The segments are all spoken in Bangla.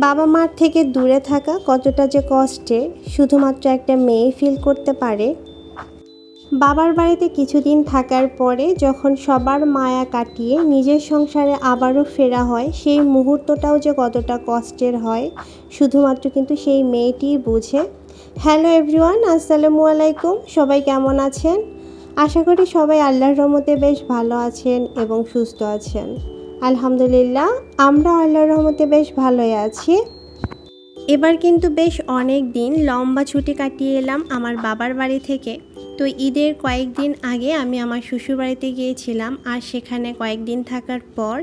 বাবা মার থেকে দূরে থাকা কতটা যে কষ্টের শুধুমাত্র একটা মেয়ে ফিল করতে পারে। বাবার বাড়িতে কিছুদিন থাকার পরে যখন সবার মায়া কাটিয়ে নিজের সংসারে আবারও ফেরা হয়, সেই মুহূর্তটাও যে কতটা কষ্টের হয় শুধুমাত্র কিন্তু সেই মেয়েটিই বুঝে। হ্যালো এভরিওয়ান, আসসালামু আলাইকুম। সবাই কেমন আছেন? আশা করি সবাই আল্লাহর রহমতে বেশ ভালো আছেন এবং সুস্থ আছেন। আলহামদুলিল্লাহ, আমরা আল্লাহর রহমতে বেশ ভালোই আছি। এবার কিন্তু বেশ অনেক দিন লম্বা ছুটি কাটিয়ে এলাম আমার বাবার বাড়ি থেকে। তো ঈদের কয়েকদিন আগে আমি আমার শ্বশুর বাড়িতে গিয়েছিলাম, আর সেখানে কয়েকদিন থাকার পর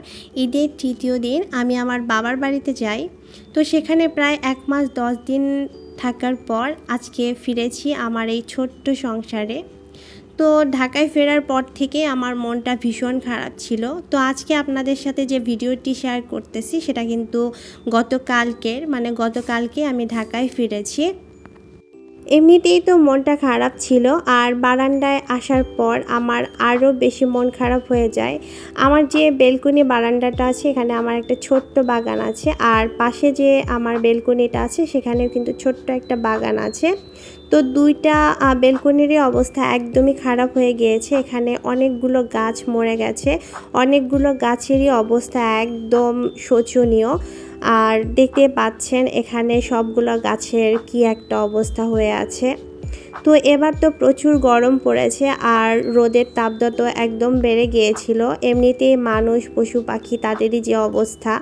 ঈদের তৃতীয় দিন আমি আমার বাবার বাড়িতে যাই। তো সেখানে প্রায় 1 মাস 10 দিন থাকার পর আজকে ফিরেছি আমার এই ছোট্ট সংসারে। তো ঢাকায় ফেরার পর থেকে আমার মনটা ভীষণ খারাপ ছিল। তো আজকে আপনাদের সাথে যে ভিডিওটি শেয়ার করতেছি সেটা কিন্তু গতকালকে আমি ঢাকায় ফিরেছি। এমনিতেই তো মনটা খারাপ ছিল, আর বারান্দায় আসার পর আমার আরও বেশি মন খারাপ হয়ে যায়। আমার যে বেলকনি বারান্দাটা আছে, এখানে আমার একটা ছোট্ট বাগান আছে, আর পাশে যে আমার বেলকনিটা আছে সেখানেও কিন্তু ছোট্ট একটা বাগান আছে। তো দুইটা বেলকনিরই অবস্থা একদমই খারাপ হয়ে গিয়েছে। এখানে অনেকগুলো গাছ মরে গেছে, অনেকগুলো গাছেরই অবস্থা একদম শোচনীয়। আর দেখতে পাচ্ছেন এখানে সবগুলো গাছের কি একটা অবস্থা হয়ে আছে। তো এবার তো প্রচুর গরম পড়েছে, আর রোদের তাপদাহ তো একদম বেড়ে গিয়েছিল। এমনিতেই মানুষ পশু পাখি তাদেরই যে অবস্থা,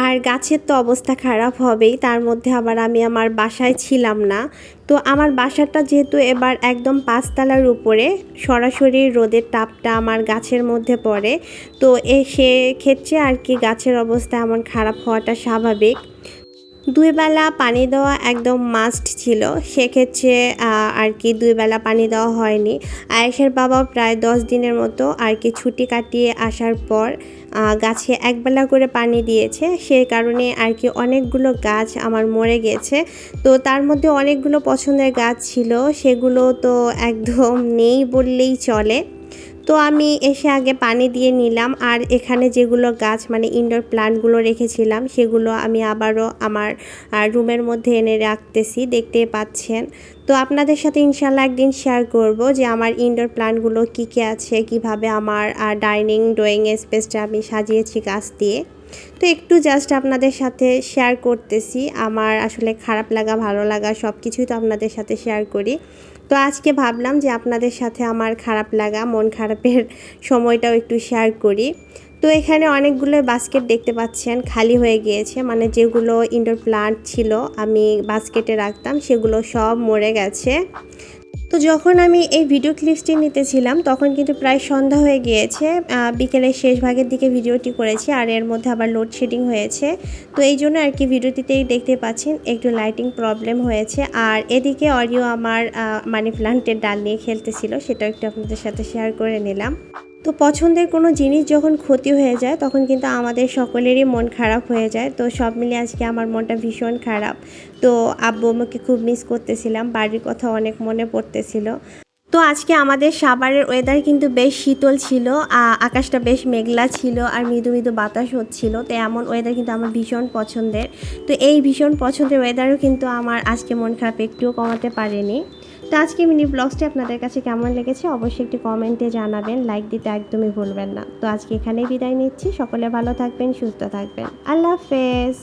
আর গাছের তো অবস্থা খারাপ হবেই। তার মধ্যে আবার আমি আমার বাসায় ছিলাম না। তো আমার বাসাটা যেহেতু এবার একদম 5 তলার উপরে, সরাসরি রোদের তাপটা আমার গাছের মধ্যে পড়ে। তো সেক্ষেত্রে আর কি গাছের অবস্থা এমন খারাপ হওয়াটা স্বাভাবিক। 2 বেলা পানি দেওয়া একদম মাস্ট ছিল, সেক্ষেত্রে আর কি 2 বেলা পানি দেওয়া হয়নি। আয়েশার বাবা প্রায় 10 দিনের মতো আর কি ছুটি কাটিয়ে আসার পর গাছে 1 বেলা করে পানি দিয়েছে। সেই কারণে আর কি অনেকগুলো গাছ আমার মরে গেছে। তো তার মধ্যে অনেকগুলো পছন্দের গাছ ছিল, সেগুলো তো একদম নেই বললেই চলে। তো আমি এসে আগে পানি দিয়ে নিলাম, আর এখানে যেগুলো গাছ মানে ইনডোর প্লান্টগুলো রেখেছিলাম সেগুলো আমি আবারও আমার রুমের মধ্যে এনে রাখতেছি, দেখতেই পাচ্ছেন। তো আপনাদের সাথে ইনশাল্লাহ একদিন শেয়ার করব যে আমার ইনডোর প্লান্টগুলো কী কী আছে, কিভাবে আমার ডাইনিং ড্রয়িং স্পেসটা আমি সাজিয়েছি গাছ দিয়ে। তো একটু জাস্ট আপনাদের সাথে শেয়ার করতেছি। আমার আসলে খারাপ লাগা ভালো লাগা সব কিছুই তো আপনাদের সাথে শেয়ার করি। তো আজকে ভাবলাম যে আপনাদের সাথে আমার খারাপ লাগা মন খারাপের সময়টাও একটু শেয়ার করি। তো এখানে অনেকগুলো বাস্কেট দেখতে পাচ্ছেন খালি হয়ে গিয়েছে, মানে যেগুলো ইনডোর প্লান্ট ছিল আমি বাস্কেটে রাখতাম সেগুলো সব মরে গেছে। তো যখন আমি এই ভিডিও ক্লিপসটি নিতেছিলাম তখন কিন্তু প্রায় সন্ধ্যা হয়ে গিয়েছে। বিকেলের শেষ ভাগের দিকে ভিডিওটি করেছি, আর এর মধ্যে আবার লোডশেডিং হয়েছে। তো এই জন্য আর কি ভিডিওটিতেই দেখতে পাচ্ছেন একটু লাইটিং প্রবলেম হয়েছে। আর এদিকে অডিও আমার মানি প্লান্টের ডাল নিয়ে খেলতেছিল, সেটাও একটু আপনাদের সাথে শেয়ার করে নিলাম। তো পছন্দের কোনো জিনিস যখন ক্ষতি হয়ে যায় তখন কিন্তু আমাদের সকলেরই মন খারাপ হয়ে যায়। তো সব মিলিয়ে আজকে আমার মনটা ভীষণ খারাপ। তো আব্বু আম্মুকে খুব মিস করতেছিলাম, বাড়ির কথা অনেক মনে পড়তেছিল। তো আজকে আমাদের সাভারের ওয়েদার কিন্তু বেশ শীতল ছিল, আকাশটা বেশ মেঘলা ছিল, আর মৃদু মৃদু বাতাস হচ্ছিল। তো এমন ওয়েদার কিন্তু আমার ভীষণ পছন্দের। তো এই ভীষণ পছন্দের ওয়েদারও কিন্তু আমার আজকে মন খারাপ একটুও কমাতে পারেনি। তো আজকে মিনি ব্লগসটি আপনাদের কাছে কেমন লেগেছে অবশ্যই একটি কমেন্টে জানাবেন, লাইক দিতে একদমই ভুলবেন না। তো আজকে এখানেই বিদায় নিচ্ছি, সকলে ভালো থাকবেন, সুস্থ থাকবেন, আল্লাহ হাফেজ।